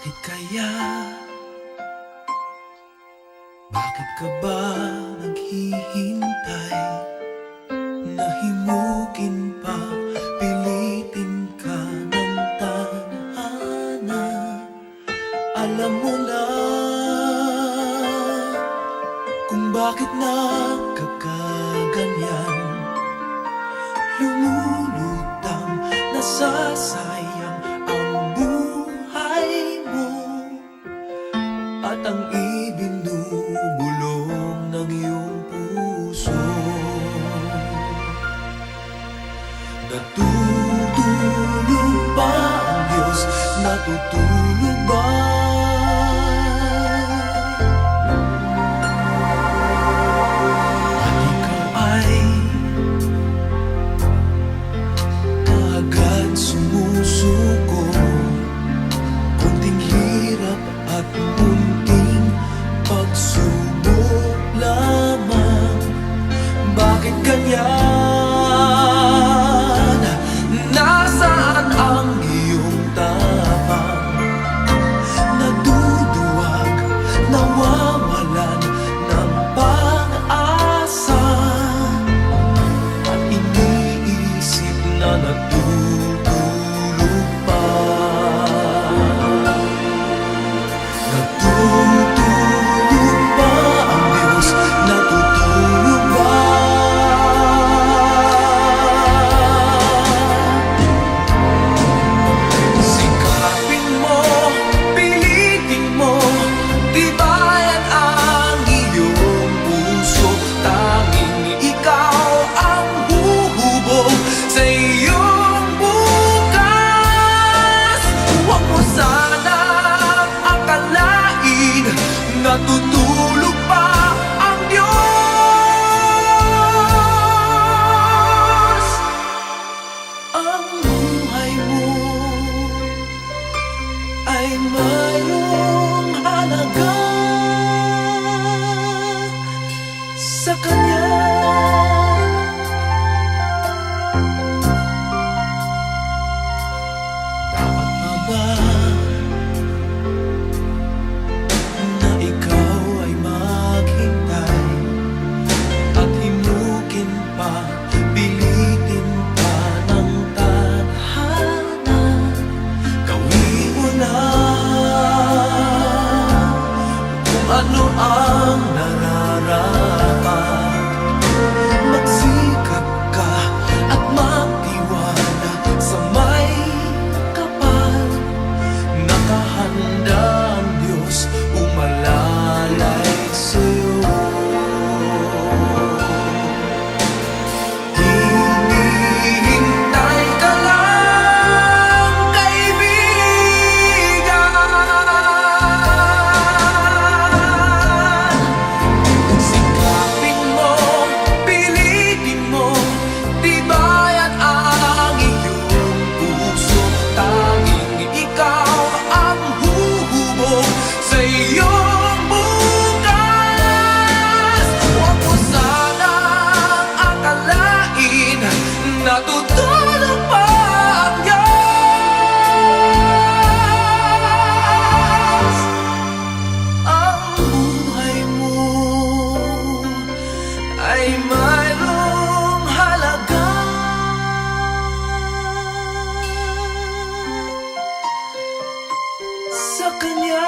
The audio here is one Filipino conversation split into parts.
Bakit kaya? Bakit ka ba naghihintay? Nahimukin pa, pilitin ka ng tadhana. Alam mo na kung bakit nagkakaganyan. Lumulutang, nasasayang ang buhay mo at ang ibinubulong ng iyong puso. Natutulog ba ang Diyos? Natutulog ba? At ikaw ay kaagad sumusuko. Kunting hirap at munting pagsubok lamang. Bakit ganyan? Nasaan ang iyong tapang? Naduduwag, nawawalan ng pag-asa, at iniisip na natutulog pa. Natutulog ba ang Diyos? Natutulog ba? Sikapin mo, pilitin mo, tibayan ang iyong puso. Tanging ikaw ang huhubog sa iyong bukas. Huwag mo sanang akalain natutulog pa ang Diyos. Ang buhay mo ay mayroong halaga sa Kanya. Dapat nga ba na ikaw ay maghintay at himukin pa, pilitin pa ng tadhana? Gawin mo na kung ano ang nararapat. Magsikap ka at magtiwala sa may kapal. Nakahanda ang Diyos umalalay sa'yo. Hinihintay ka lang, kaibigan. Sikapin mo, pilitin mo, tibayan ang iyong puso. Tanging ikaw ang huhubog sa iyong bukas. Huwag mo sanang akalain natutulog pa ang Diyos. Ang buhay mo ay mayroong halaga sa Kanya.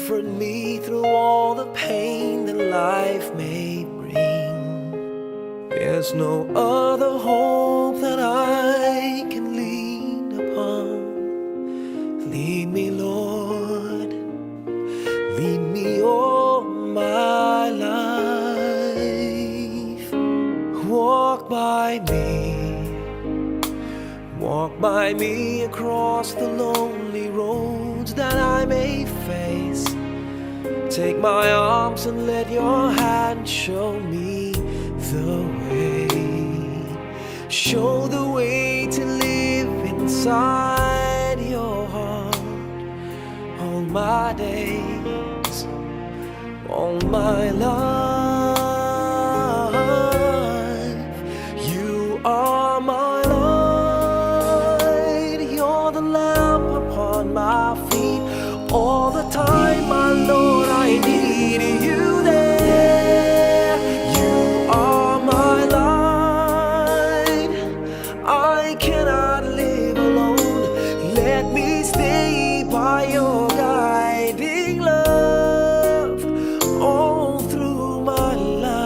comfort me through all the pain that life may bring. There's no other hope that I can lean upon. Lead me, Lord, lead me all my life. Walk by me across the lonely roads that I may face. Take my arms and let your hand show me the way. Show the way to live inside your heart all my days, all my life. You are my light, you're the lamp upon my feet. All the time, my Lord, I need you there. You are my light, I cannot live alone. Let me stay by your guiding love all through my life.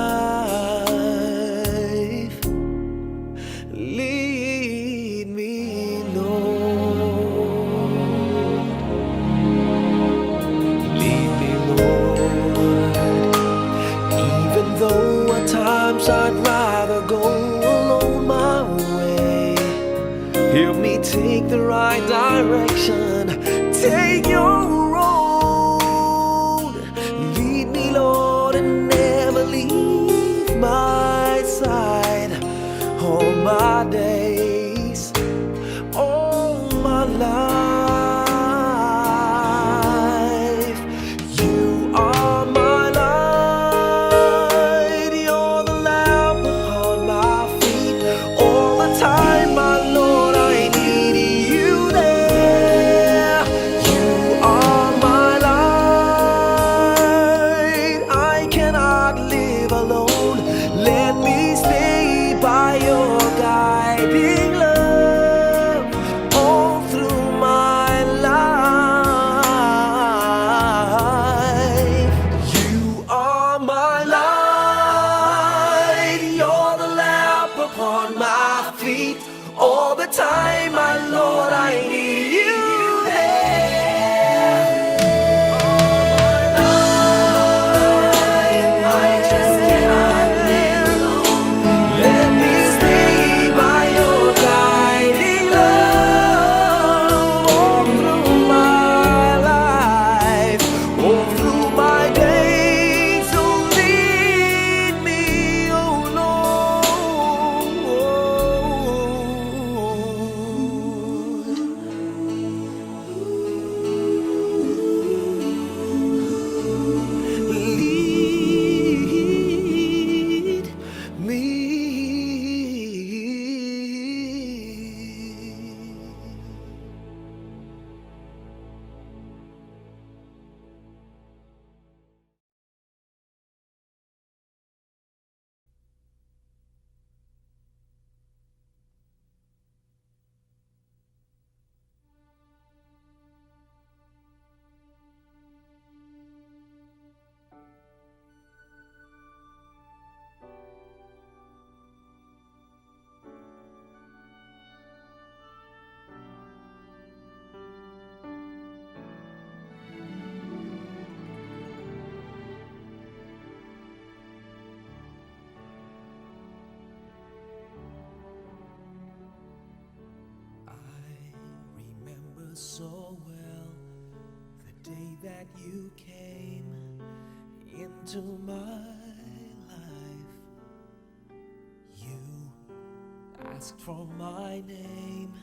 Lead me, Lord. Lead me, Lord. Even though at times I'd rather go alone my way, help me take the right direction. Take your road. Lead me, Lord, and never leave my side. All my days, all my life. You are my light, you're the lamp upon my feet. All the time, my Lord, I need you there. You are my light, I cannot live alone. Let me stay by your guiding love all through my life. You are my light, you're the lamp upon my feet. All the time, my Lord, I need you there. I just cannot live alone. Let me stay by your guiding love all through my life, all through my days. So lead me, oh Lord. Lead me. So well the day that you came into my life. You asked for my name.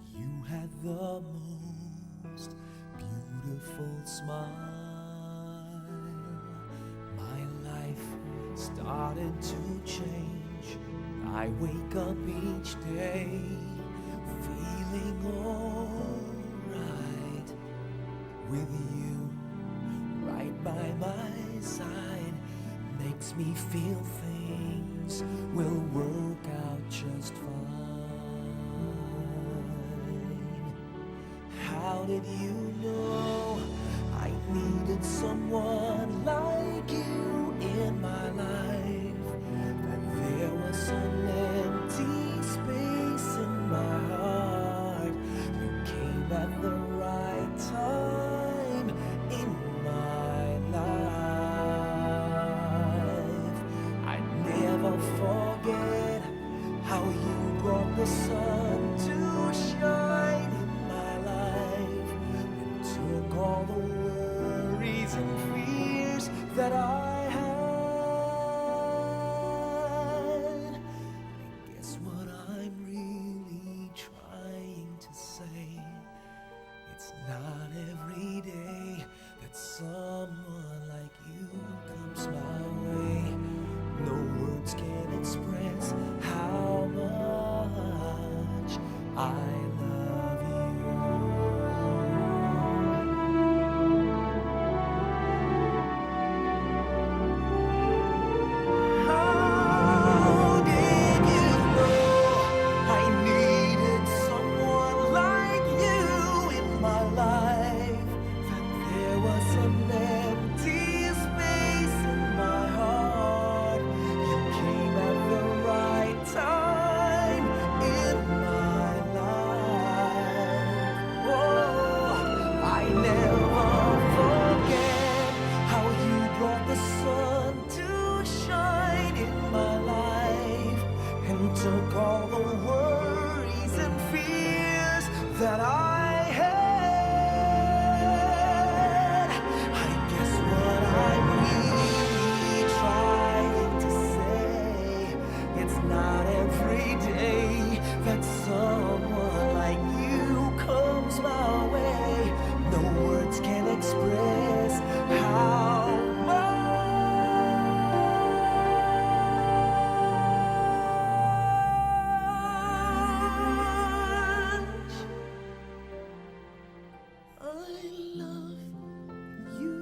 You had the most beautiful smile. My life started to change. I wake up each day feeling alright with you right by my side. Makes me feel things will work out just fine. How did you know I needed that I had. Guess what I'm really trying to say? It's not every day that someone like you comes my way. No words can express how much I love you. How did you know I needed someone like you in my life? That there was an empty space in my heart. You came at the right time in my life. Oh, I never forget how you brought the sun to shine in my life and took all the worries and fears that I had. I guess what I'm really trying to say, it's not every day that someone like you comes my way. No words can express how much I love you.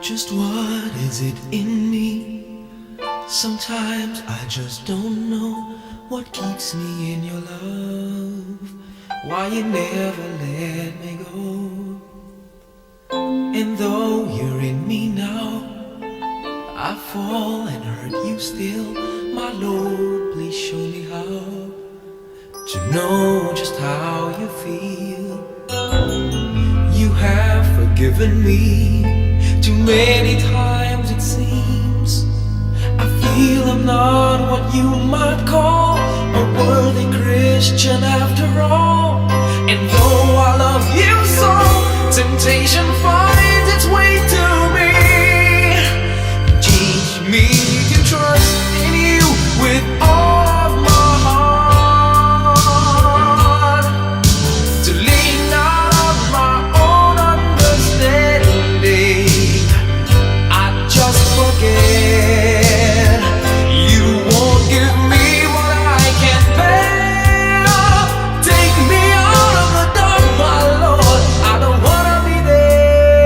Just what is it in me? Sometimes I just don't know what keeps me in your love. Why you never let me go. And though you're in me now, I fall and hurt you still. My Lord, please show me how to know just how you feel. You have forgiven me too many times it seems. I feel I'm not what you might call a worthy Christian after all. And though I love you so, temptation finds its way to me. Teach me to trust in you with all of my heart, to lean not on my own understanding. I just forget you won't give me what I can bear. Take me out of the dark, my Lord. I don't wanna be there.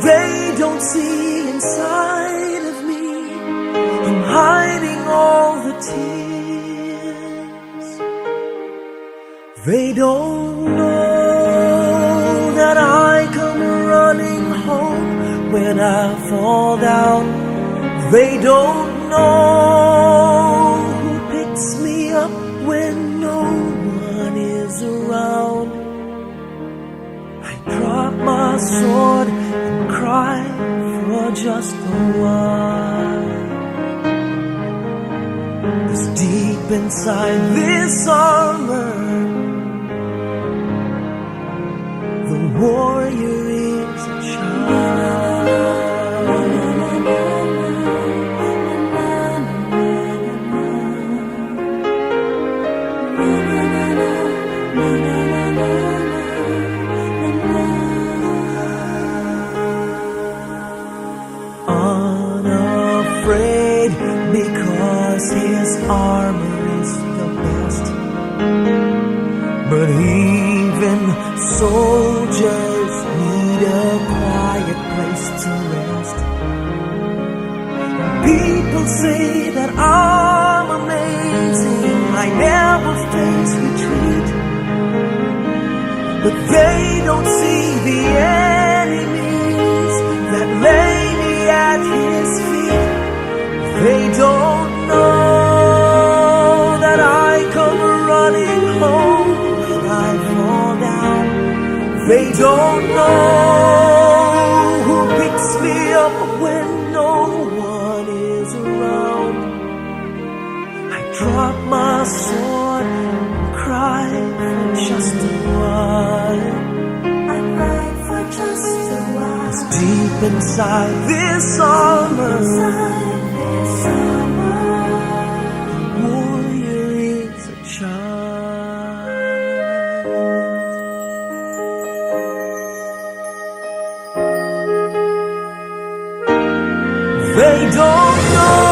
they don't see inside of me. I'm hiding all the tears. They don't know that I come running home when I fall down. They don't know who picks me up when no one is around. I drop my sword and cry for just a while. 'Cause deep inside this armor, the warrior is a child. Unafraid because his armor is the best. But even soldiers need a quiet place to rest. People say that I'm amazing, I never face retreat. But they don't see the enemies that lay me at his feet. They don't know that I come running home when I fall down. They don't know who picks me up when no one is around. I drop my sword and cry for just a while. I cry for just a while. 'Cause deep inside this armor, the warrior is a child. They don't know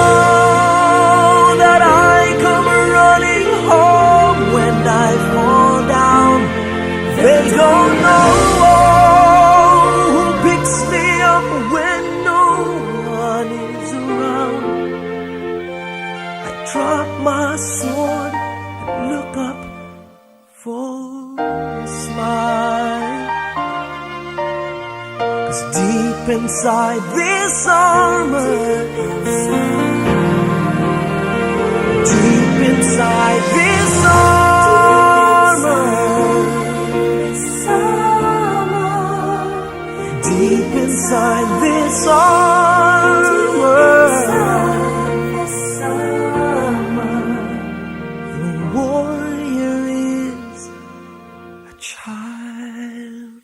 that I come running home when I fall down. They don't know who picks me up when no one is around. I drop my sword and look up for a smile. 'Cause deep inside this armor, deep inside this armor, deep inside this armor, the warrior is a child.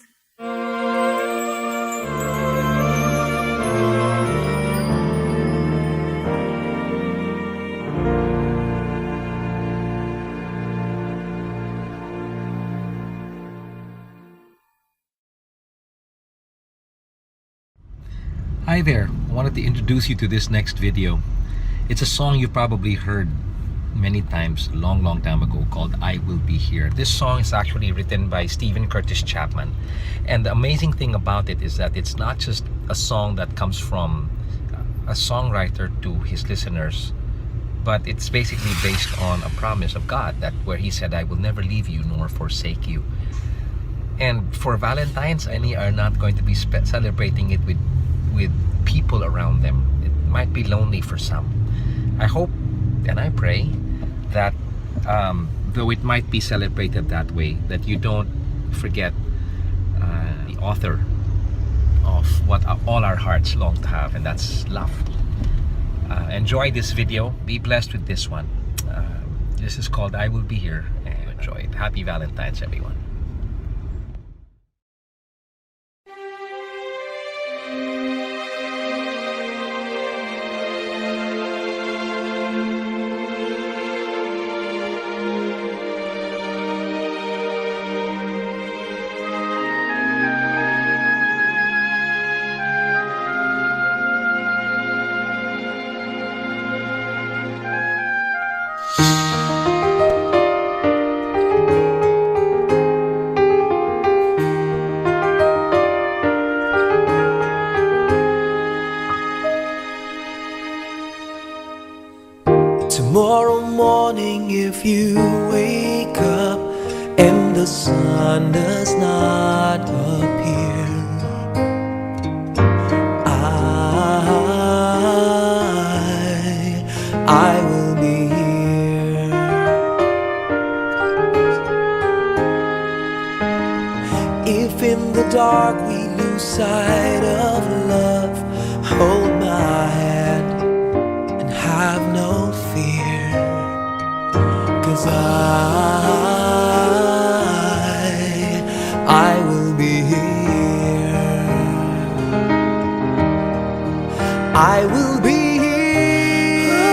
Hi there, I wanted to introduce you to this next video. It's a song you probably heard many times a long time ago called I Will Be Here. This song is actually written by Stephen Curtis Chapman, and the amazing thing about it is that it's not just a song that comes from a songwriter to his listeners, but it's basically based on a promise of God that where he said, I will never leave you nor forsake you. And for Valentine's, any are not going to be celebrating it with people around them. It might be lonely for some. I hope and I pray that though it might be celebrated that way, that you don't forget the author of what all our hearts long to have, and that's love. Enjoy this video. Be blessed with this one. This is called I Will Be Here, and enjoy it. Happy Valentine's, everyone. if you wake up and the sun does not appear. I will be here. If in the dark we lose sight of love, hold my hand and have no fear, 'cause I will be here. I will be here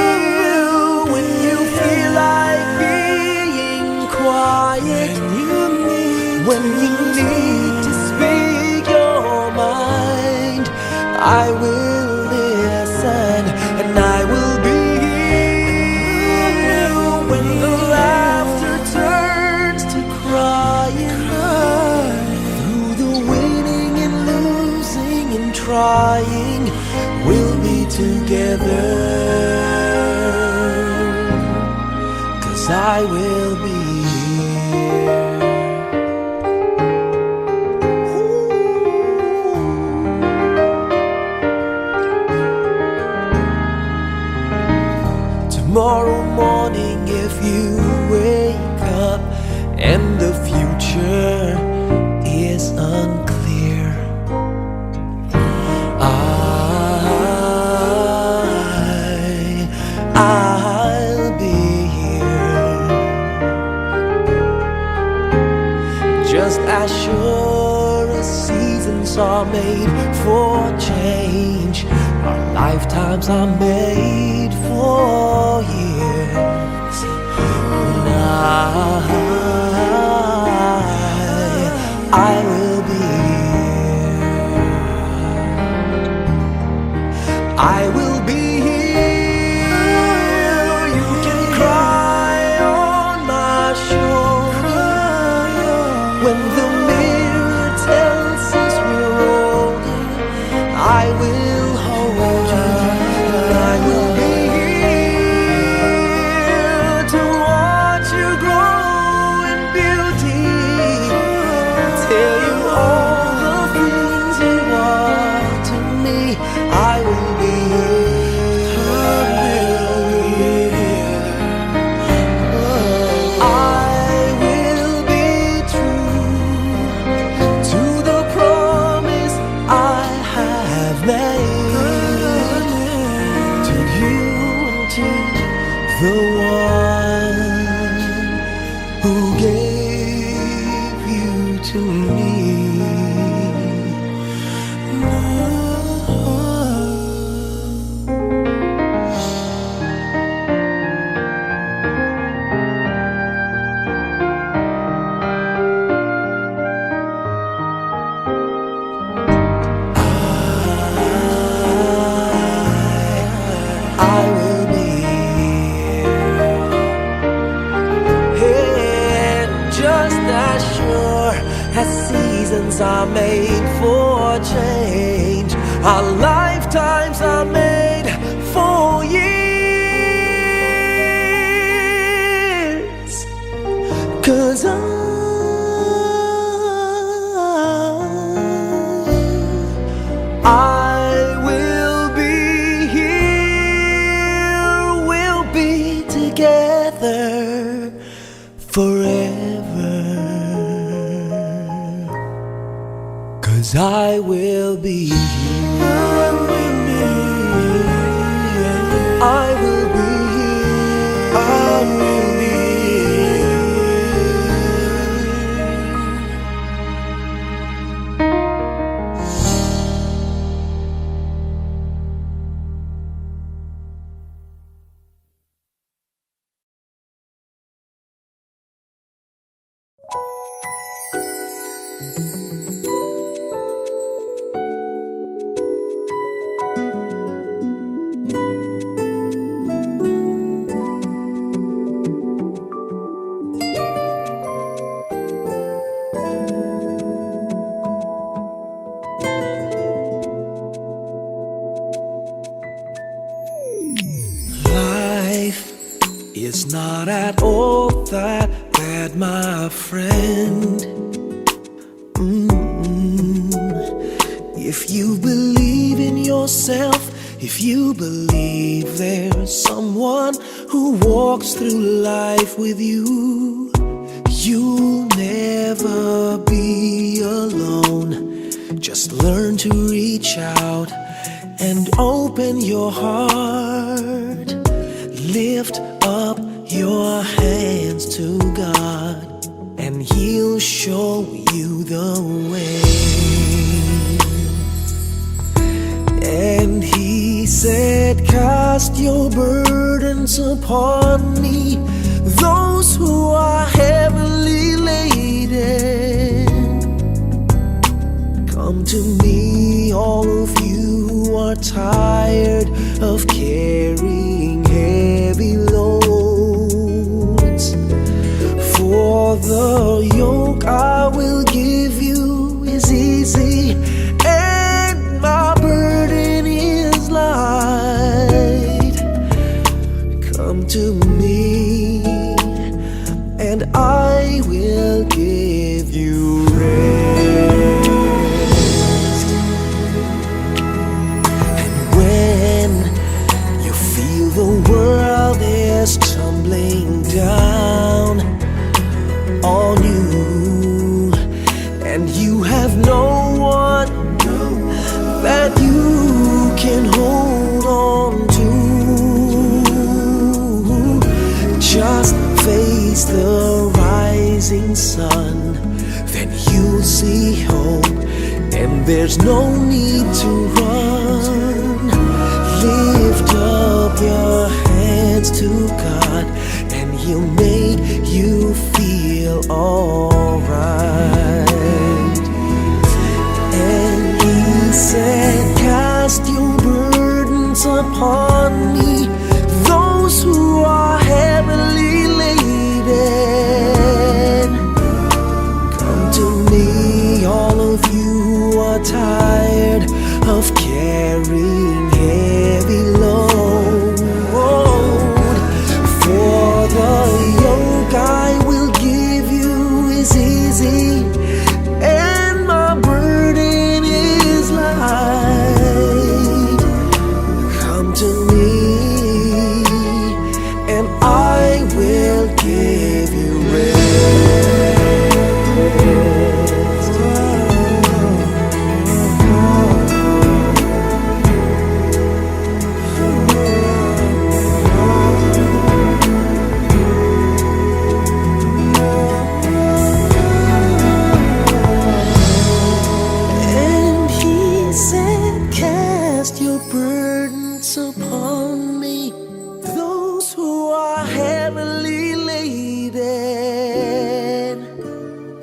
when you feel like being quiet, when you need to speak your mind. I will listen and I will be here when the laughter turns to crying, through the winning and losing and trying, we'll be together, 'cause I will be here. Tomorrow morning, if you wake up and the future is unclear, I'll be here. Just as sure as seasons are made for change, our lifetimes are made for years. And I will be here. I will be here. You can cry on my shoulder when the mirror tells us we're older. I will hold you. I will be here to watch you grow in beauty, tell you all the things you are to me. I will be here. I will be true to the promise I have made to you and to the one who gave you to me. I will be here, and just as sure as seasons are made for change, our lifetimes are made for years. 'Cause I will be here, we'll be together forever, 'cause I will be here. I will be here. I will be here. at all that bad, my friend. If you believe in yourself, if you believe there's someone who walks through life with you, you'll never be alone. Just learn to reach out and open your heart. Lift up your hands to God, and He'll show you the way. And He said, cast your burdens upon me, those who are heavily laden. Come to me, all of you who are tired of carrying heavy loads. For the yoke I will give you is easy, and my burden is light. Come to me, and I will give you rest. And when you feel the world is tumbling down on you, and you have no one that you can hold on to, just face the rising sun, then you'll see hope, and there's no need to run. Lift up your hands to God, and He'll make you feel alright. And He said, cast your burdens upon me, those who are heavily laden. Come to me, all of you who are tired of carrying heavy load. For the yoke I will give you is easy, and my burden is light. Come to me, and I will give you rest. And He said, cast your burdens upon me, those who are heavily laden.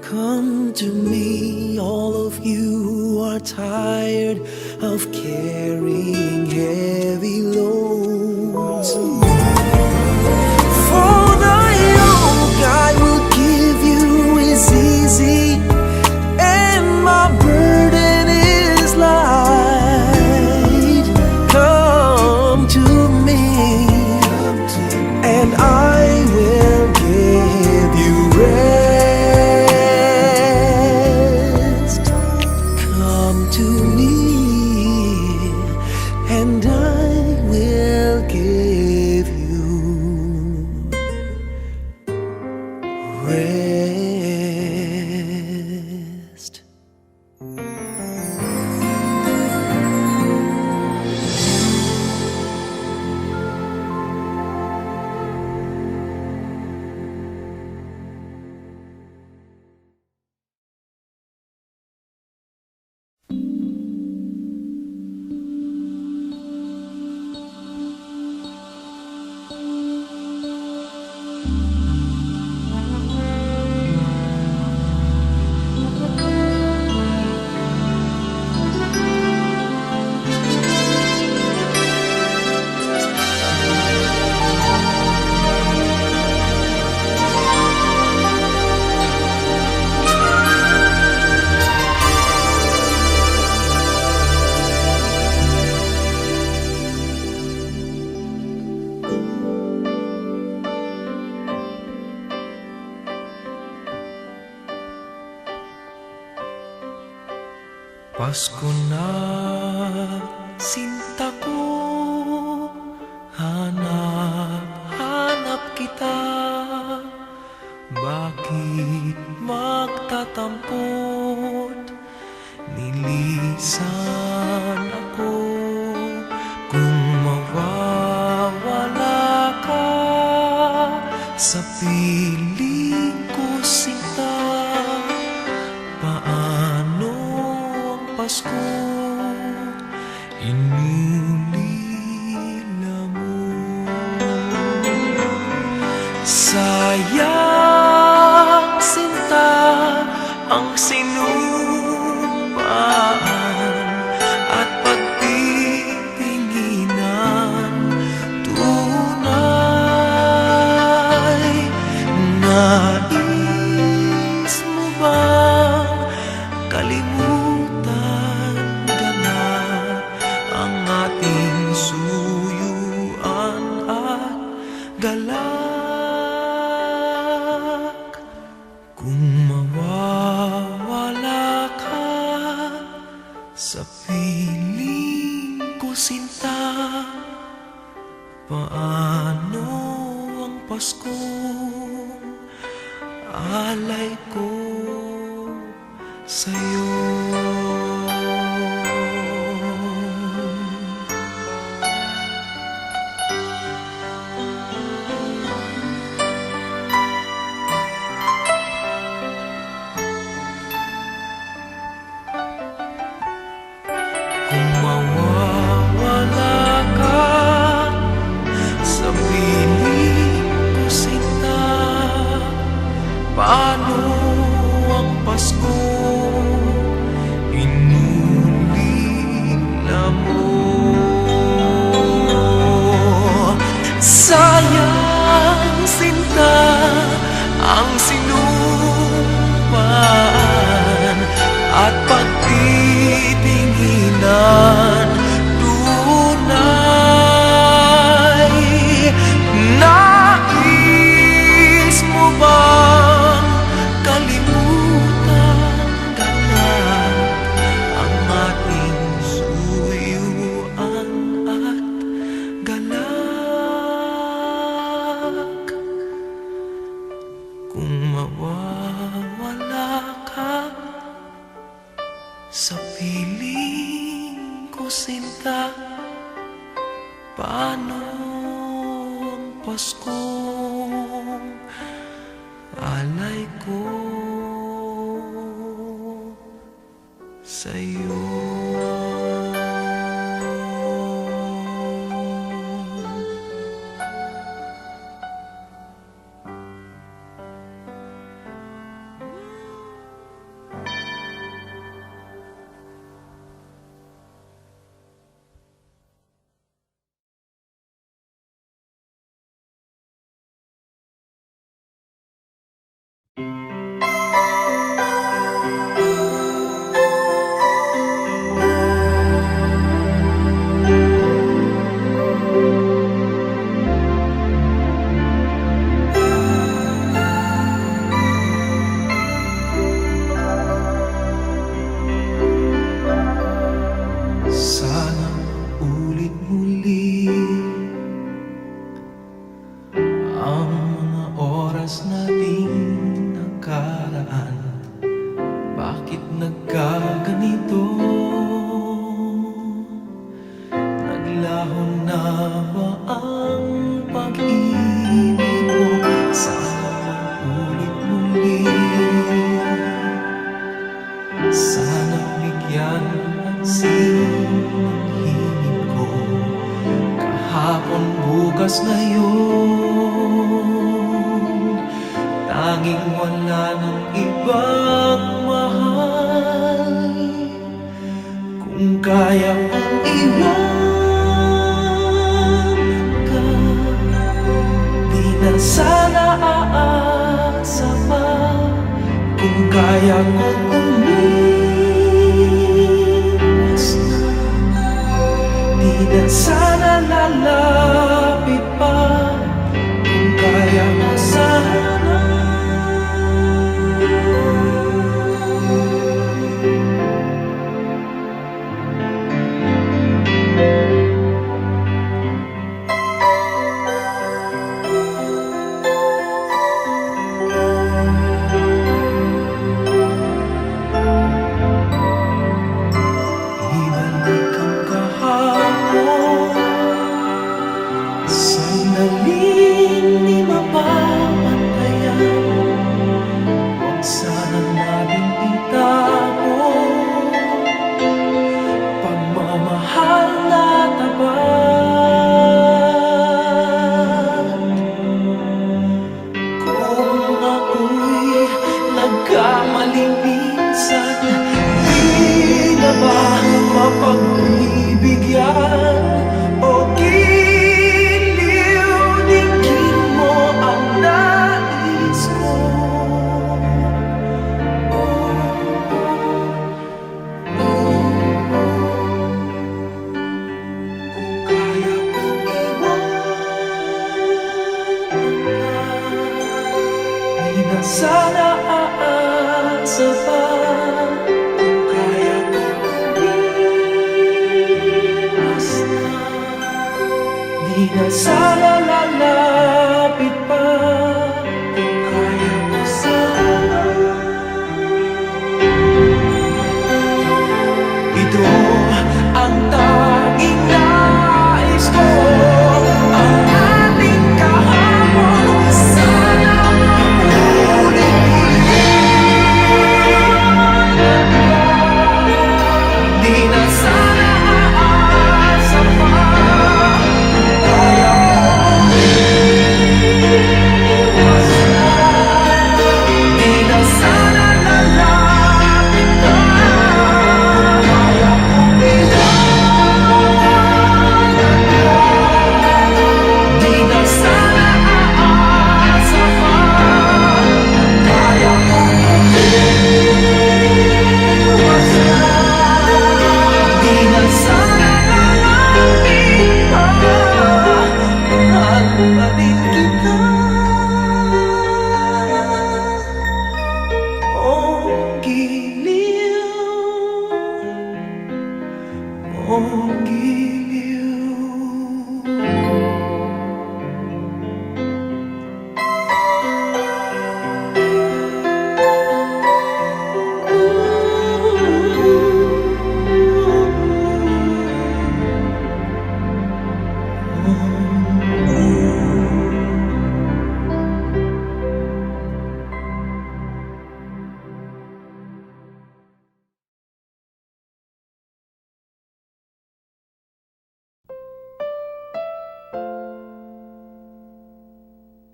Come to me, all of you who are tired of carrying heavy loads. For the yoke I will give you is easy, and my burden is light. Come to me, and I will give you rest. Come to me, and I will give you rest. Pasko na, sinta ko, hanap kita. Bakit magtatampot, nilisan ako? Kung mawawala ka sa piling ko, sinta, paano ang Pasko inulila mo? Sayang, sinta, ang sinumpaan at pagtitinginan. Tunay, nais mo bang kalimutan ka na ang ating suyuan at galak? Kung mawawala ka sa piling ko, sinta, paano ang Paskong alay ko sa'yo? Kung mawawala ka sa piling ko, sinta, paano ang Pasko inulila mo? Sayang, sinta, ang sinumpaan at pagtitinginan. Tunay, nais mo bang kalimutan ka na ang ating suyuan at galak? Kung mawawala ka sa piling ko, sinta, paano ang Paskong alay ko sa'yo? Sana ulit muli ang mga oras nating nakaraan. Bakit nagkaganito? Naglaho na ba ang pag-ibig mo? Sana ulit muli, sana bigyan pansin ang hingin ko. Kahapon, bukas, ngayon, tanging wala ng ibang mahal. Kung kaya kong iwan ka, di na sana aasa pa. Kung kaya kong umiwas na, di na sana lalapit pa. Kung kaya mo sana, sana aasa pa kung kaya kong umiwas na. Di na sana lalapit pa kung kaya ko sana. Ito ang tanging nais ko, ang ating kahapon sana maulit-ulit. Di na sana aasa pa kung kaya kong iwas na. Di na sana lalapit pa kung kaya kong iwanan ka. Di na sana aasa pa kung kaya kong iwas na. Di na sana lalapit pa, mahal pa rin kita. Oh, giliw, oh, giliw.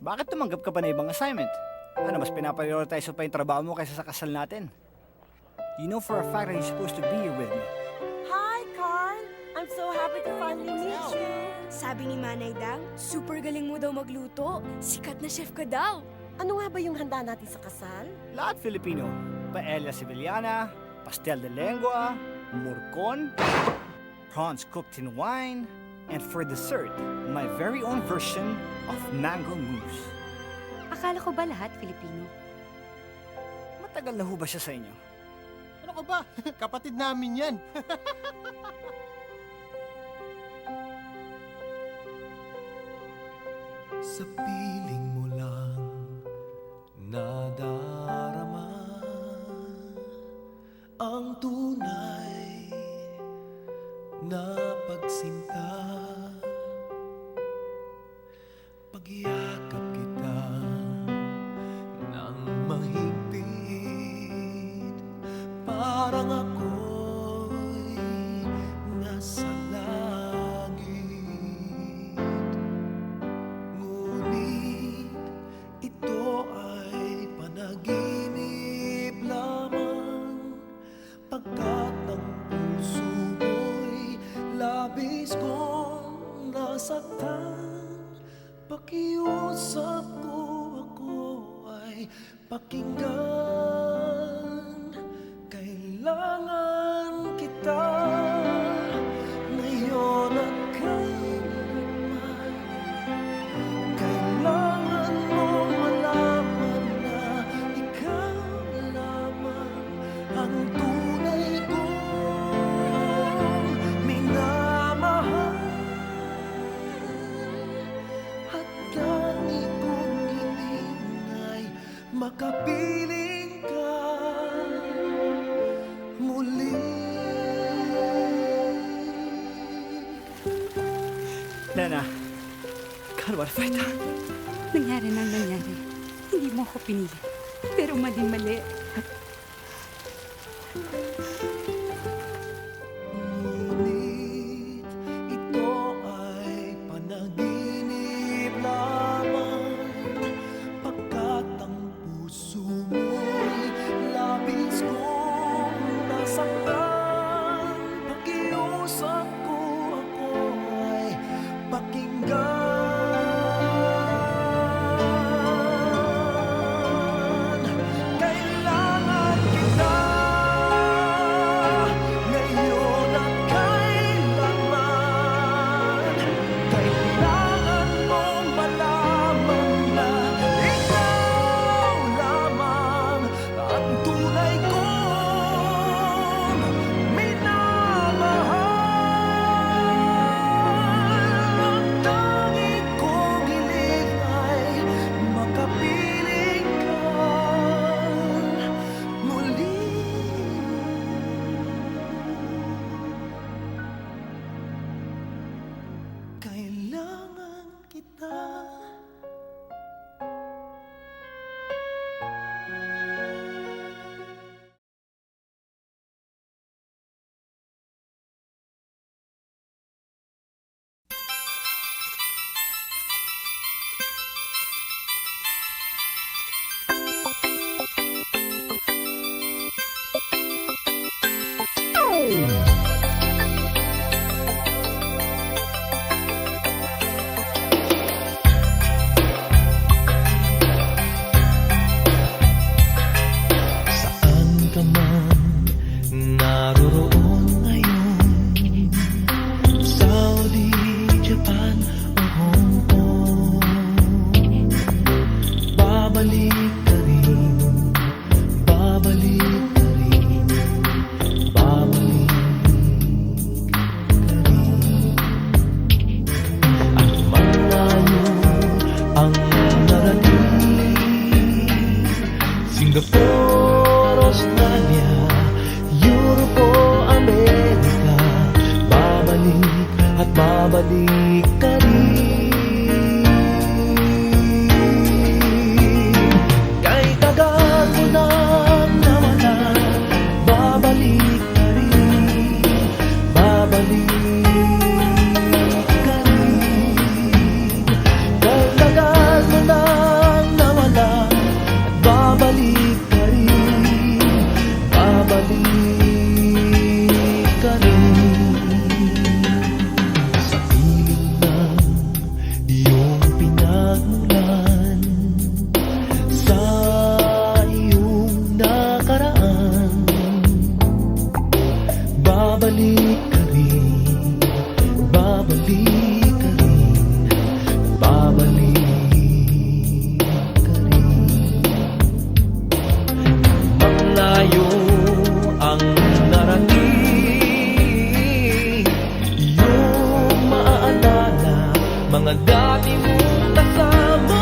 Bakit tumanggap ka pa na ibang assignment? Ano, mas pinaprioritize mo pa yung trabaho mo kaysa sa kasal natin? You know for a fact that you're supposed to be here with me. Hi, Carl! I'm so happy to finally meet you. Sabi ni Manay Dang, super galing mo daw magluto. Sikat na chef ka daw. Ano nga ba yung handa natin sa kasal? Lahat Filipino. Paella Sevillana, pastel de lengua, murcon, prawns cooked in wine, and for dessert, my very own version of mango mousse. Akala ko ba lahat Filipino? Matagal na ho ba siya sa inyo? Ano ka ba? Kapatid namin yan. Sa piling mo lang nadarama ang tunay na pagsinta. Pagyakap kita ng mahigpit, parang ako'y nasa langit. Ngunit ito ay panaginip lamang, pagkat ang puso mo'y labis kong nasaktan. Pakiusap ko, ako ay pakinggan. Kailangan kita ngayon at kailanman. Kailangan mong malaman na ikaw lamang ang tunay kong minamahal. At dami kong hiling ay makapiling ka muli. Lena, God, what have I done? Nangyari na nangyari. Hindi mo ako pinili. Pero mali-mali. Ngunit ito ay panaginip lamang, pagkat ang puso mo'y labis kong nasaktan. Pakiusap ko, ako ay pakinggan. Kailangan Japan o Hong Kong, babalik ka rin, babalik ka rin, babalik ka rin. At malayo ang narating, Singapore, Australia, Europe o Amerika, babalik at babalik ka rin. Kahit tagal mo nang nawala, babalik ka rin, babalik ka rin. Kahit tagal mo nang nawala, at babalik ka rin, babalik ka rin. Sa piling ng iyong pinagmulan, sa iyong nakaraan, babalik ka rin, babalik ka rin, babalik ka rin. Malayo ang narating, iyong maaalala mga dati mong kasama,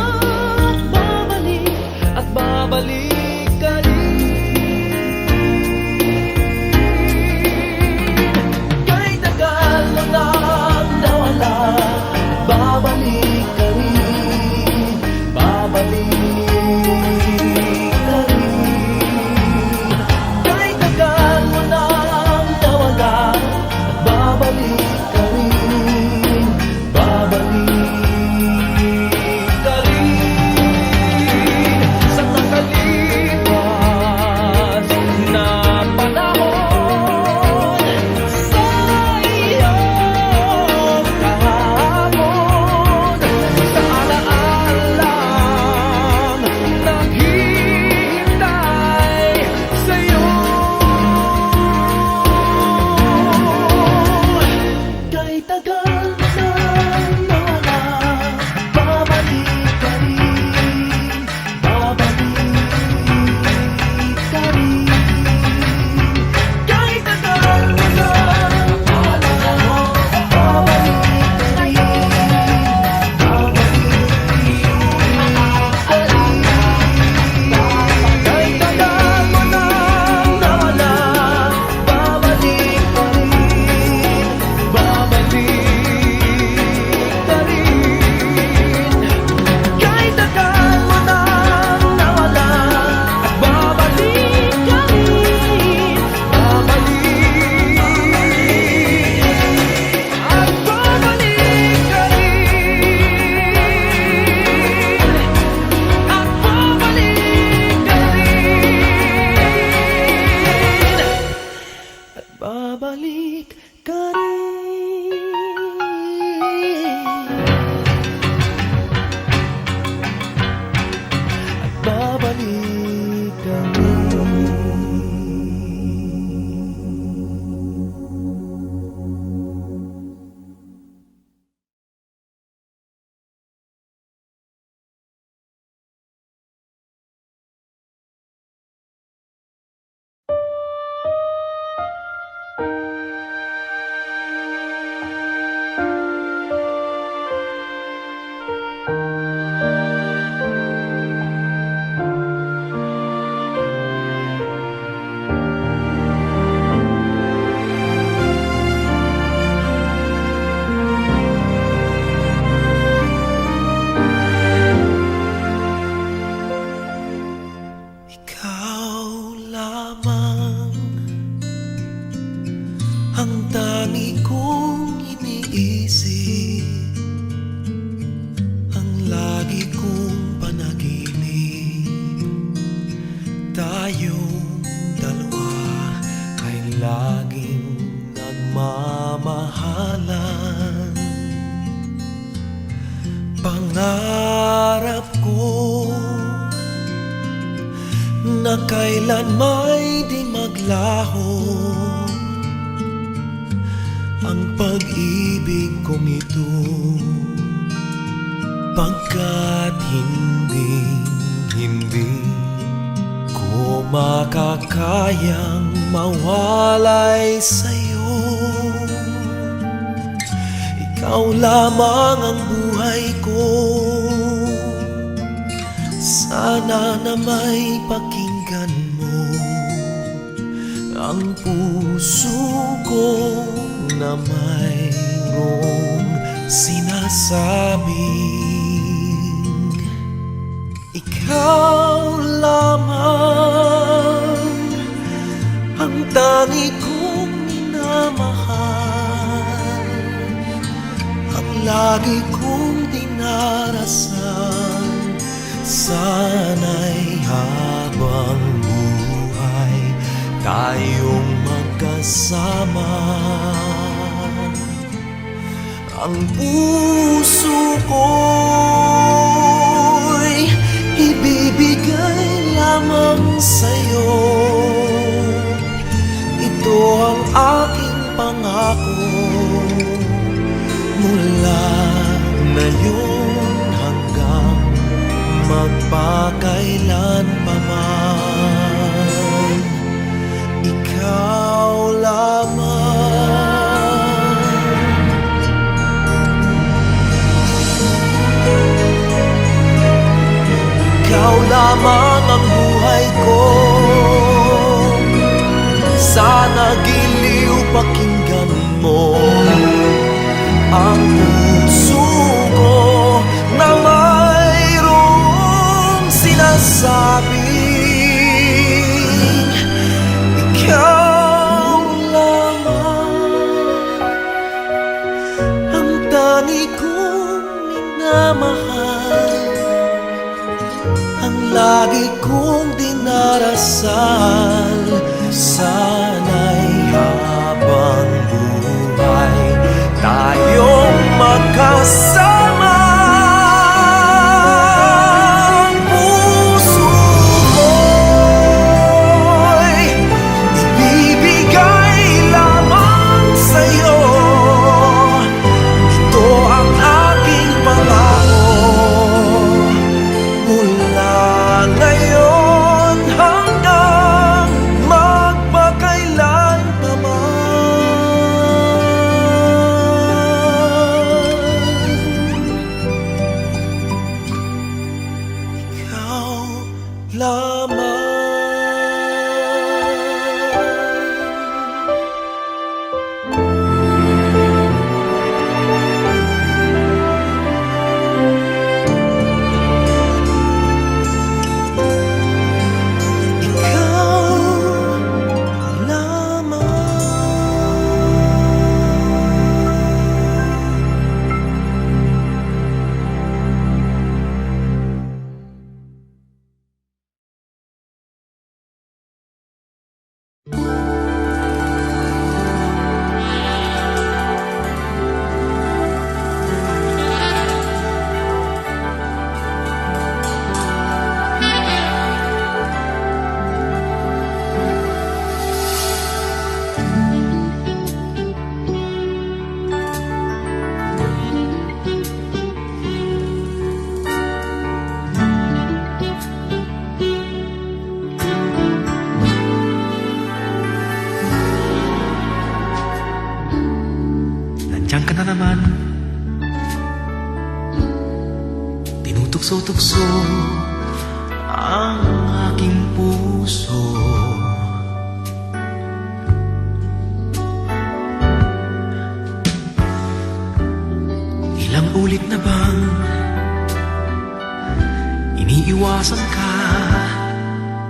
babalik at babalik ka rin. Kahit tagal mo nang nawala, babalik ka rin, babalik ka rin. Kahit tagal mo nang nawala, babalik ka rin, babalik ka rin. Sa nakalipas na panahon, sa iyong kahapon, sa alaalang naghihintay sa'yo. Kahit tagal nang nawala, babalik ka rin, babalik ka rin. Kahit tagal mo nang nawala, babalik ka rin, babalik ka rin. Kahit tagal mo nang nawala, babalik ka rin, babalik ka rin. Kahit tagal mo nang nawala, babalik ka rin, babalik at babalik ka rin, at babalik ka rin, at babalik ka rin. At babalik ka rin. Ikaw lamang ang tangi kong iniisip, ang lagi kong panaginip. Tayong dalawa ay laging nagmamahalan. Pangarap ko na kailan may di maglaho ang pag pag-ibig kong ito, pagkat hindi ko makakayang mawalay sa'yo. Ikaw lamang ang buhay ko, sana na may pakinggan mo ang puso ko na mayroong sinasabing ikaw lamang ang tangi kong minamahal, ang lagi kong dinarasal. Sana'y habang buhay tayong magkasama. Ang puso ko'y ibibigay lamang sa'yo. Ito ang aking pangako, mula ngayon hanggang magpakailan pa man. Ikaw lamang. Ikaw lamang ang buhay ko, sana giliw pakinggan mo ang puso ko na mayroong sinasabing ikaw lamang ang tangi kong minamahal, ang lagi kong dinarasal. Sana'y habang buhay tayong magkasama. Ang puso ko'y ibibigay lamang sa'yo. Ito ang aking pangako, mula ngayon hanggang magpakailan pa man. Ikaw lamang. Nandiyan ka na naman, tinutokso-tukso ang aking puso. Ilang ulit na bang iniiwasan ka,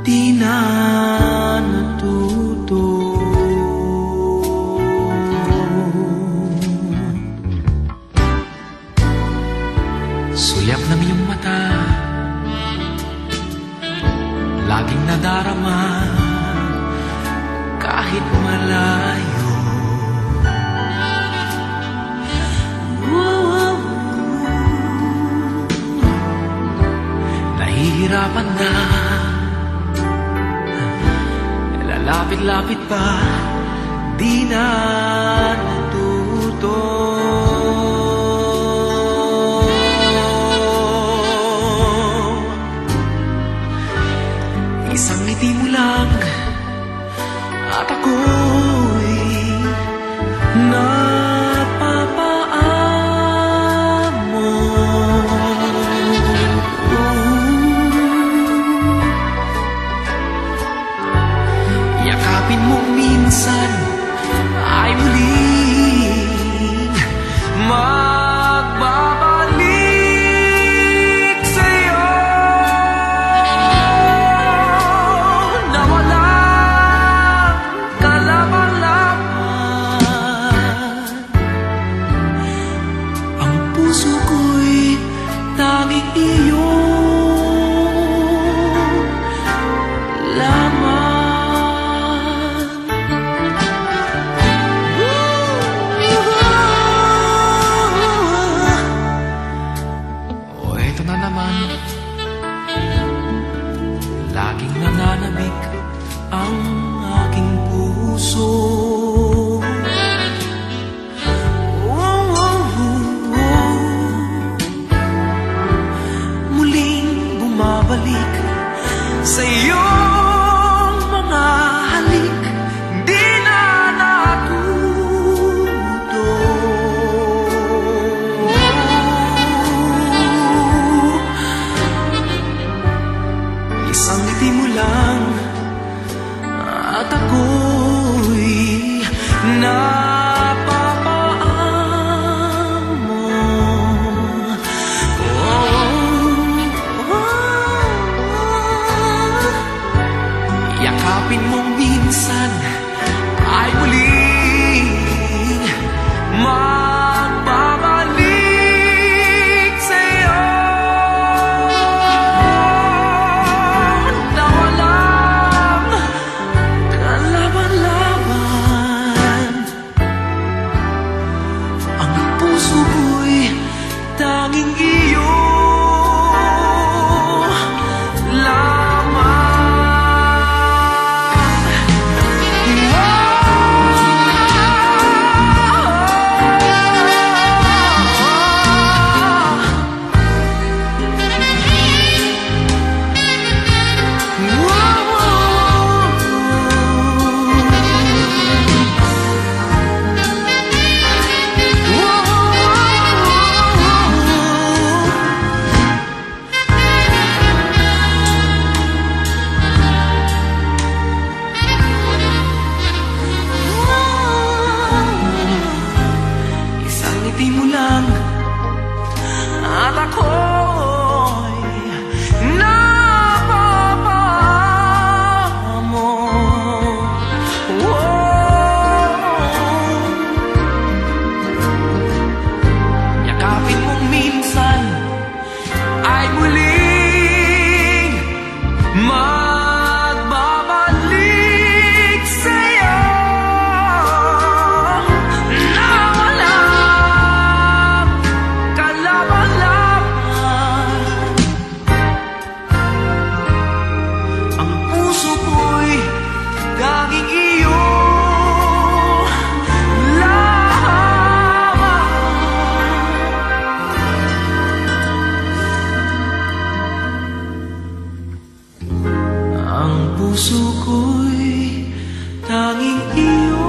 di na natuto. Sulyap ng iyong mata, laging nadarama kahit malayo. Nahihirapan na, lalapit-lapit pa, di na natuto. luto. Isang ngiti mo lang at ako'y yakapin mo minsan ay muling magbabalik sa'yo na walang kalaban-laban. Ang puso ko'y tanging iyo lamang. Ito na naman, laging nananabik ang aking puso. Muling bumabalik sa iyong mga halik, di na natuto. Isang ngiti mo lang at ako'y napapaamo. Yakapin mo minsan ay muling magbabalik sa'yo na walang kalaban-laban. Ang puso ko'y tanging iyo lamang. Isang ngiti mo lang at ako'y napapaamo. Yakapin mo minsan ay muling magbabalik sa'yo na walang kalaban-laban. Ang puso ko'y tanging iyo lamang. Ang puso ko'y tanging iyo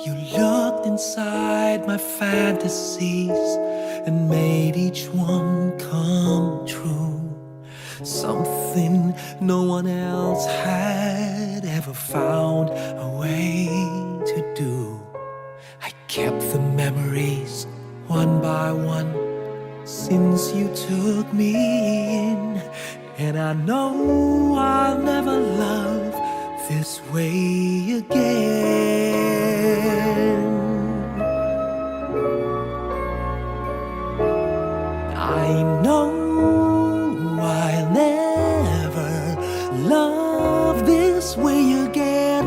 You looked inside my fantasies and made each one come true. something no one else had ever found a way to do. I kept the memories one by one since you took me in, and I know I'll never love this way again. I know I'll never love this way again,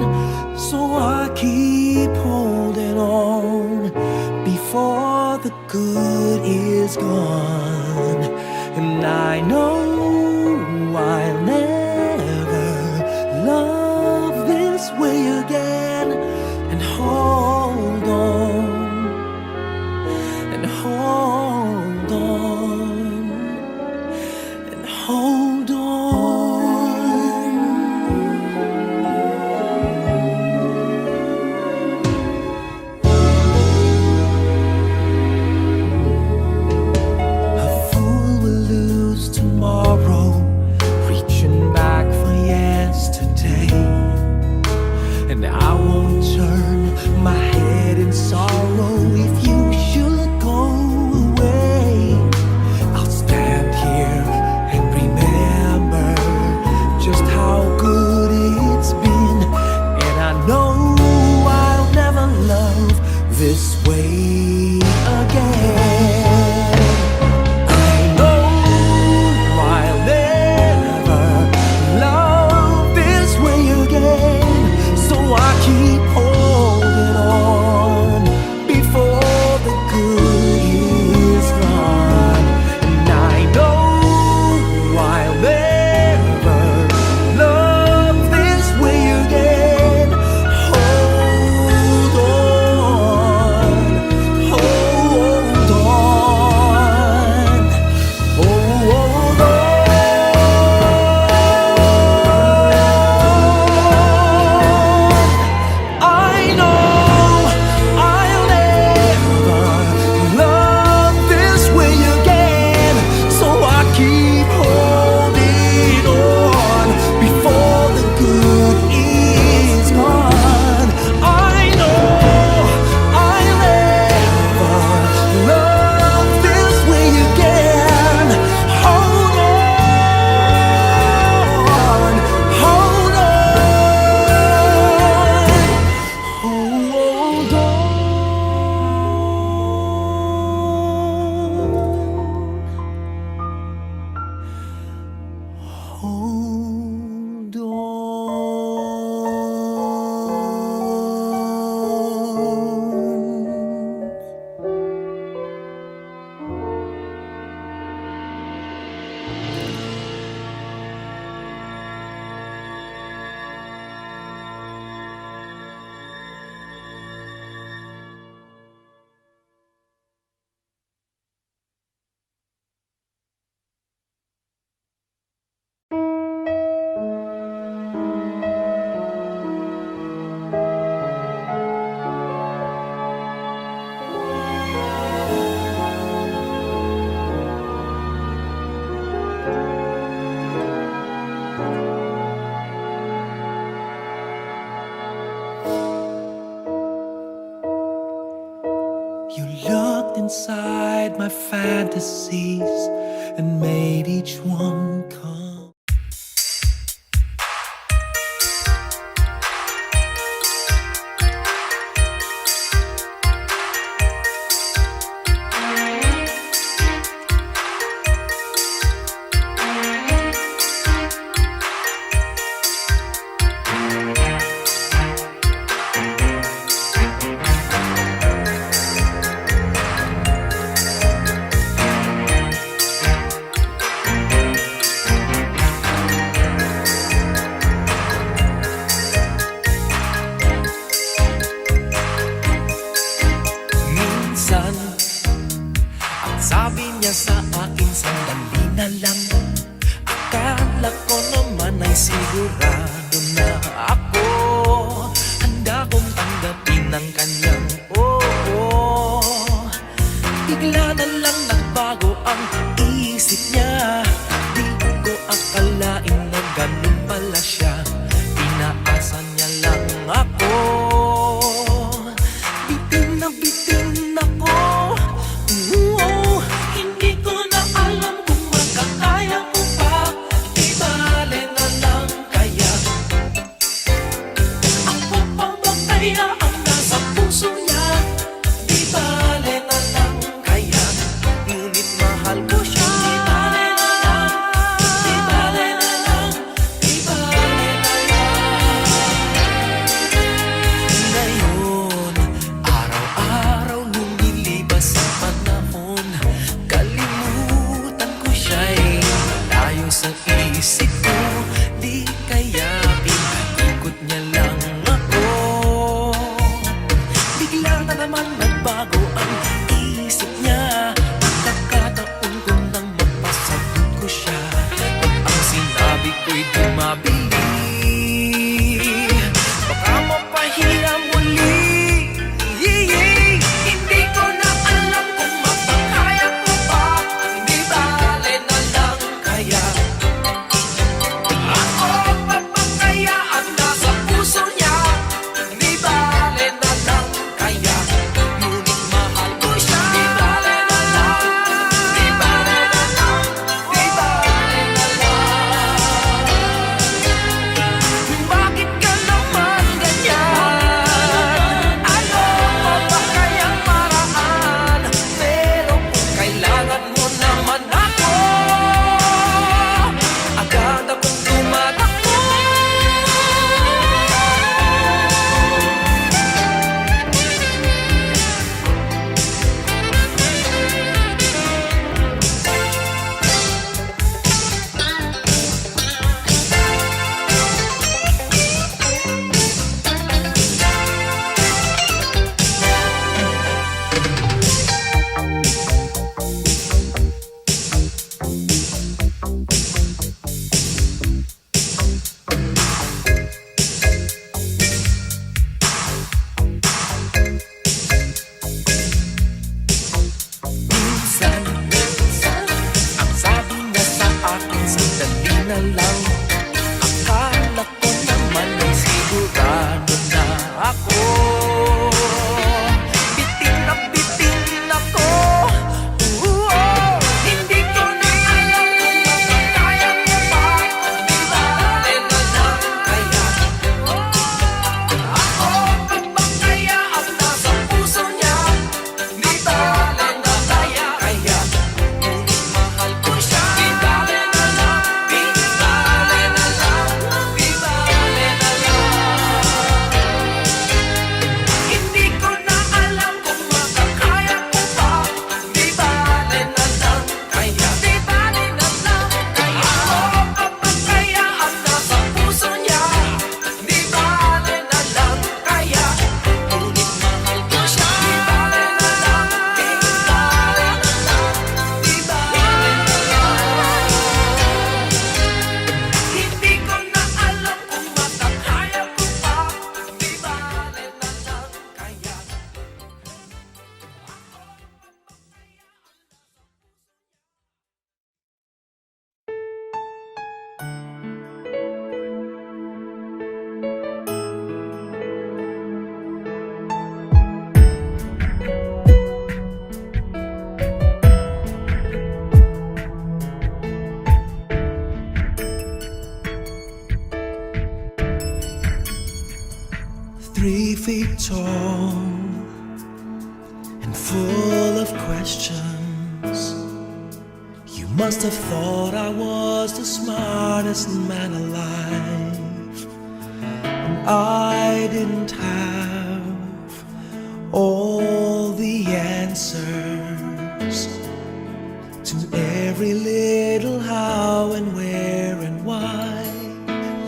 so I keep holding on before the good is gone. And I know I'll never love this way again, and hold on, and hold on, and hold on. A fool will lose tomorrow, reaching back for yesterday. And I won't turn my head in sorrow if you should go away. I'll stand here and remember just how good it's been, and I know I'll never love this way again. I know I'll never love this way again, so I keep holding on before the good is gone. And I know I'll never love this way again. Hold on, hold on, hold on. I know I'll never love this way again, so I keep holding on before the good is gone. I know I'll never love this way again. Hold on, hold on, hold on. Hold on. You looked inside my fantasies and made each one come. Minsan, ang sabi niya sa akin, sandali na lang. Akala ko naman ay sigurado na ako. Handa kong tanggapin ang kanyang oo. Bigla na lang nagbago ang isip niya. Di ko siya, inaasa niya lang ako. Bitin ako. Hindi ko na alam kung makakaya ko pa. Di bale na lang kaya. Ako pa ba kaya ang nasa puso niya? Di bale na lang kaya. Ngunit mahal ko siya. Di bale na lang. Di bale na lang. Di bale na lang. Ngayon, araw-araw lumilibas ang panahon. Kalimutan ko siya'y malayo sa isip ko. Di kaya pinaikot niya lang ako. Bigla na naman nagbago ang isip niya. Pagkakataon ko nang mapasagot ko siya. Ang sinabi ko'y dumabili. Baka mapahiya muli. Hindi ko na alam kung mapakaya ko pa. Di bale na lang kaya. Ako pa ba kaya ang nasa puso niya? Di bale na lang kaya. Ngunit mahal ko siya. Di bale na lang. Di bale na lang. Di bale na lang. Bakit ka naman ganyan? Ano pa ba kayang paraan? Pero kung kailangan mo naman ako, agad akong tumatakbo. Minsan, ang sabi niya sa akin, sandali na lang. Akala ko naman ay sigurado na ako. Bitin ako. Hindi ko na alam kung makakaya ko pa. Di bale na lang kaya. Ako pa ba kaya ang nasa puso niya? Di bale na kaya. Ngunit mahal ko siya. Di bale na lang. Di bale na lang. Di bale na lang. Hindi ko na alam kung makakaya ko pa. Di bale na lang kaya. Di bale na lang kaya. Ako pa ba kaya ang nasa puso niya? Di bale na lang kaya. Ngunit mahal ko siya. Di bale na lang. Di bale na lang. Di bale na lang. Hindi ko na alam kung makakaya ko pa. Di bale na lang kaya. Three feet tall and full of questions. You must have thought I was the smartest man alive, and I didn't have all the answers to every little how and where and why.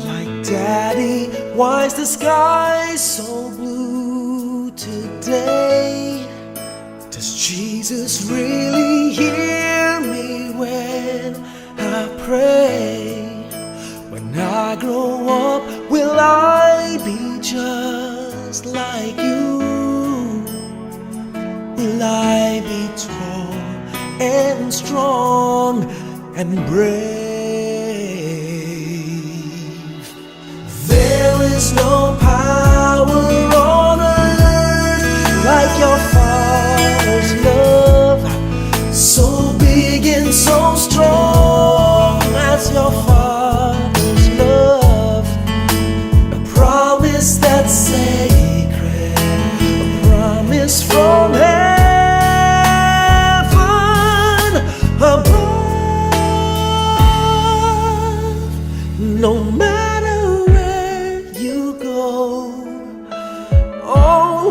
Like Daddy, why's the sky so blue today? Does Jesus really hear me when I pray? When I grow up, will I be just like you? Will I be tall and strong and brave?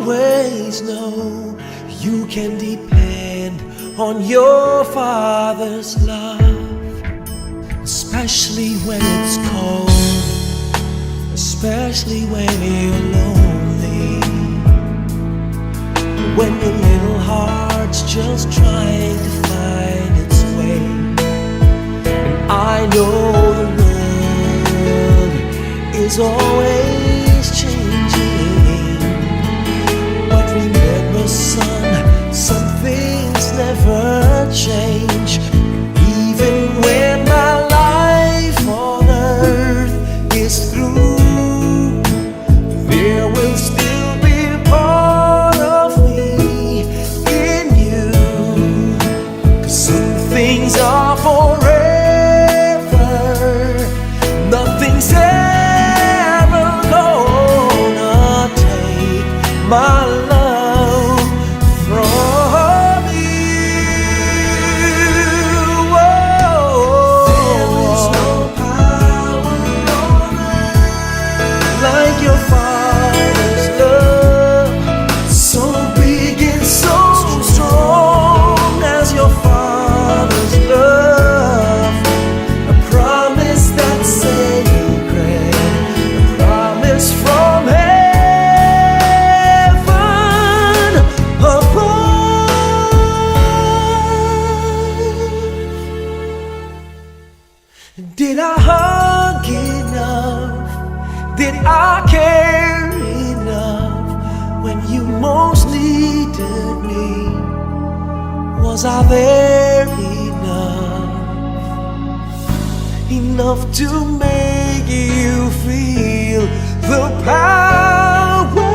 always know you can depend on your Father's love, especially when it's cold, especially when you're lonely, when your little heart's just trying to find its way. And I know the world is always changing, but remember, son, some things never change. Even when my life on earth is through, there will still be a part of me in you. 'Cause some things are forever, nothing's ever gonna take my love from you. There is no power on earth like your Father's love, so big and so strong as your Father's love. A promise that's sacred, a promise from heaven above. Did I hug enough? Did I care enough when you most needed me? Was I there enough to make you feel the power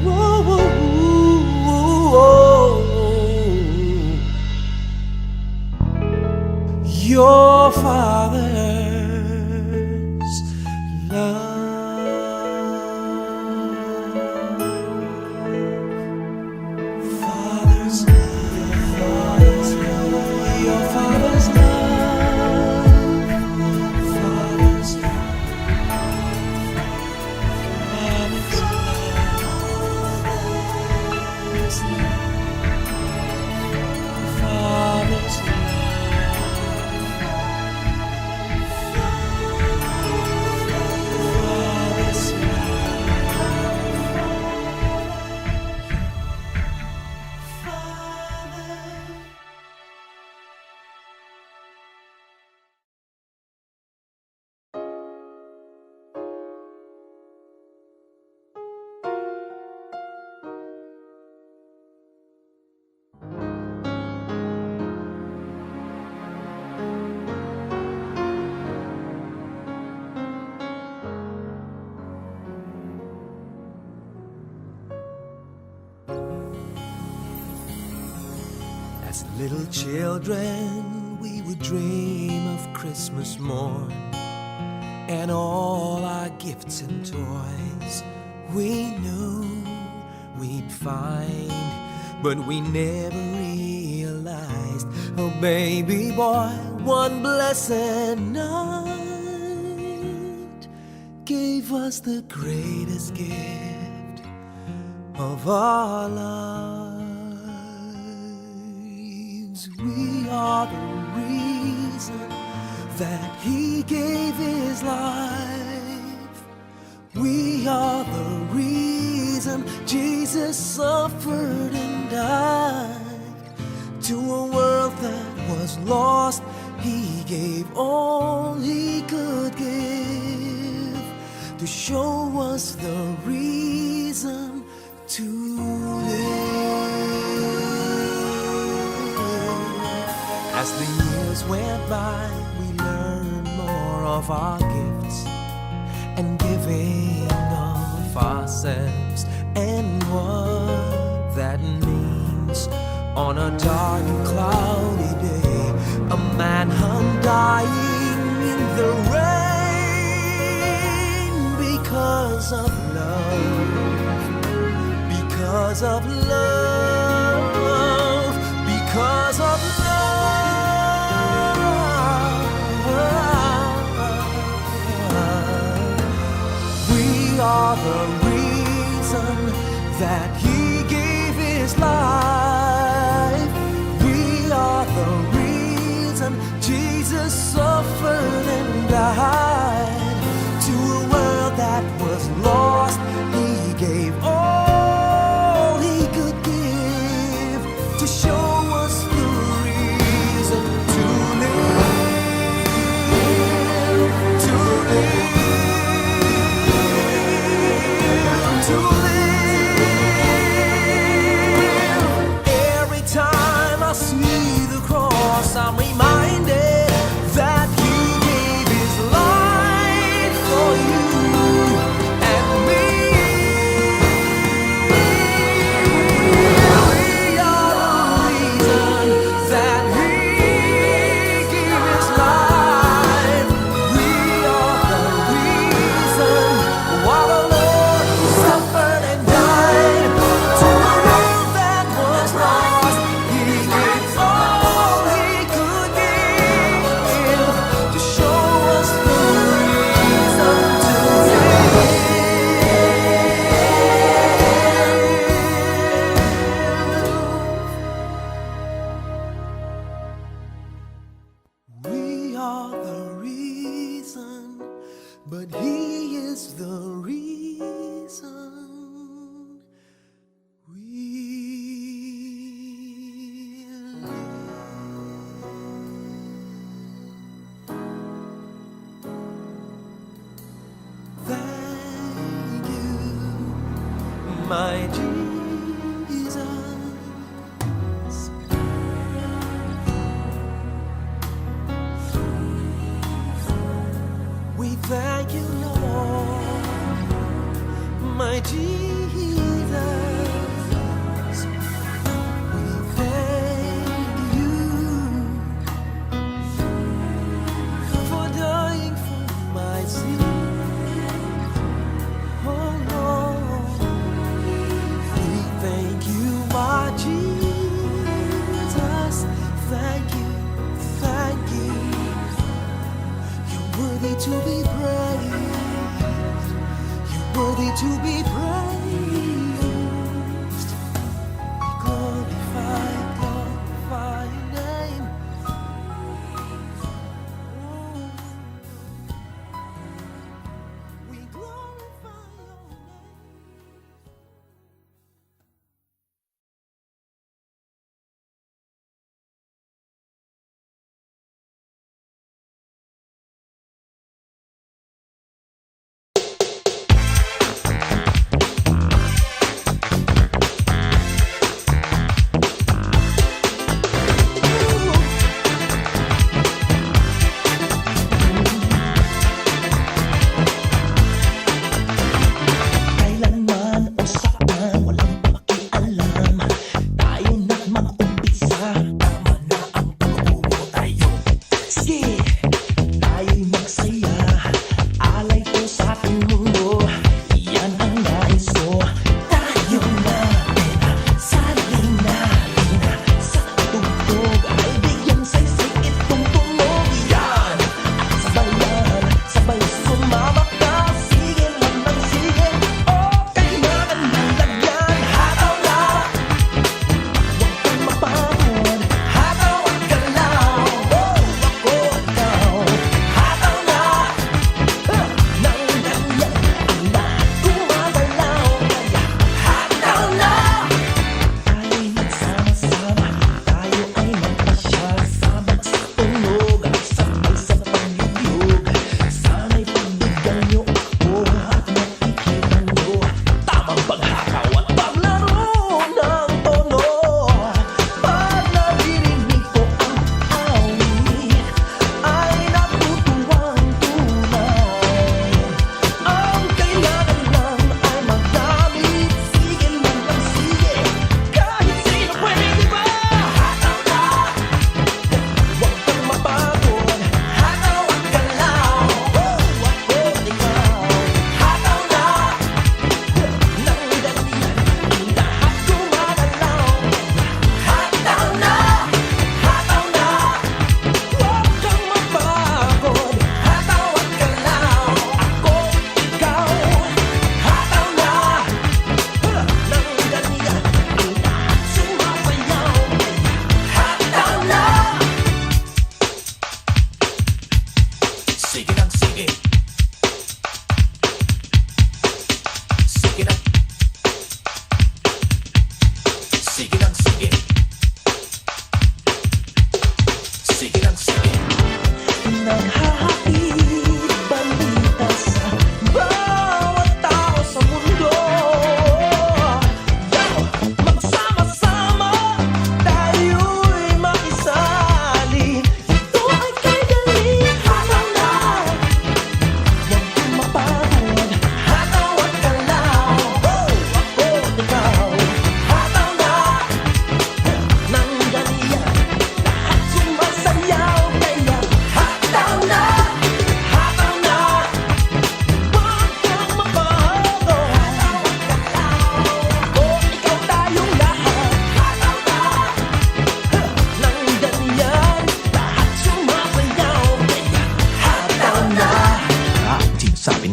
of your Father's love? Father's love, Father's love, your Father's love, Father's love, Father's love, Father's love. As little children, we would dream of Christmas morn and all our gifts and toys we knew we'd find, but we never realized, oh baby boy, one blessed night gave us the greatest gift of our lives. We are the reason that he gave his life. We are the reason Jesus suffered and died. To a world that was lost, he gave all he could give to show us the reason to live. As the years went by, we learned more of our gifts and giving of ourselves and what that means. On a dark and cloudy day, a man hung dying in the rain because of love, because of love, because of love. We are the reason that He gave His life. We are the reason Jesus suffered and died. To a world that was lost, He gave all He could give to show us the reason to live, to live, to live. Every time I see the cross, I'm reminded that He gave His life for you and me. We are the reason that He gave His life. We are the reason why the Lord suffered and died. To a world that was lost, He gave all He could give to show us the reason to live. We are the reason, but He is the reason we live. Thank you, my Jesus. We thank you, Lord, my Jesus. We thank you for dying for my sin. Oh Lord, we thank you, my Jesus. Thank you, thank you. You're worthy to be praised. You're worthy to be praised. We glorify, glorify your name. We glorify your name.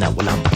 na walang